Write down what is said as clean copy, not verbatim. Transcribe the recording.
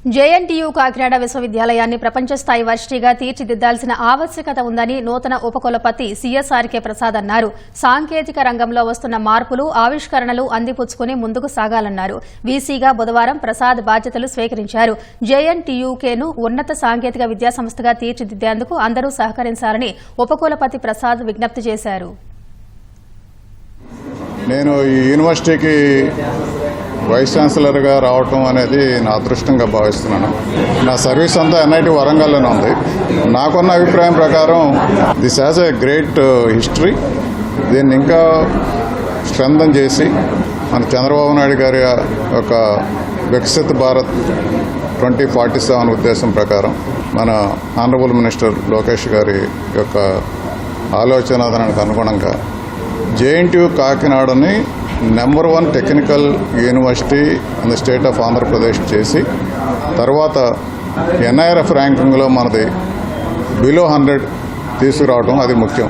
JNTU Kakinada విశ్వవిద్యాలయాన్ని ప్రపంచ స్థాయి వర్సిటీగా తీర్చిదిద్దాల్సిన ఆవశ్యకత ఉందని నూతన ఉపకులపతి సీఎస్ఆర్కే ప్రసాద్ అన్నారు. సాంకేతిక రంగంలో వస్తున్న మార్పులు, ఆవిష్కరణలు అందిపుచ్చుకుని ముందుకు సాగాలన్నారు. వీసీగా బుధవారం ప్రసాద్ బాధ్యతలు స్వీకరించారు. జేఎన్టీయూకేను ఉన్నత సాంకేతిక విద్యాసంస్థగా తీర్చిదిద్దేందుకు అందరూ సహకరించాలని ఉపకులపతి ప్రసాద్ విజ్ఞప్తి చేశారు. నేను ఈ యూనివర్సిటీకి వైస్ ఛాన్సలర్గా రావటం అనేది నా అదృష్టంగా భావిస్తున్నాను. నా సర్వీస్ అంతా ఎన్ఐటి వరంగల్లోనే ఉంది. నాకున్న అభిప్రాయం ప్రకారం this has a great history. దీన్ని ఇంకా స్ట్రెంథన్ చేసి మన చంద్రబాబు నాయుడు గారి యొక్క వికసిత్ భారత్ 2047 ఉద్దేశం ప్రకారం మన ఆనరబుల్ మినిస్టర్ లోకేష్ గారి యొక్క ఆలోచనకు అనుగుణంగా JNTU కాకినాడని number 1 technical university in the state of Andhra Pradesh చేసి తర్వాత ఎన్ఐఆర్ఎఫ్ ర్యాంకింగ్లో మనది బిలో 100 తీసుకురావడం అది ముఖ్యం.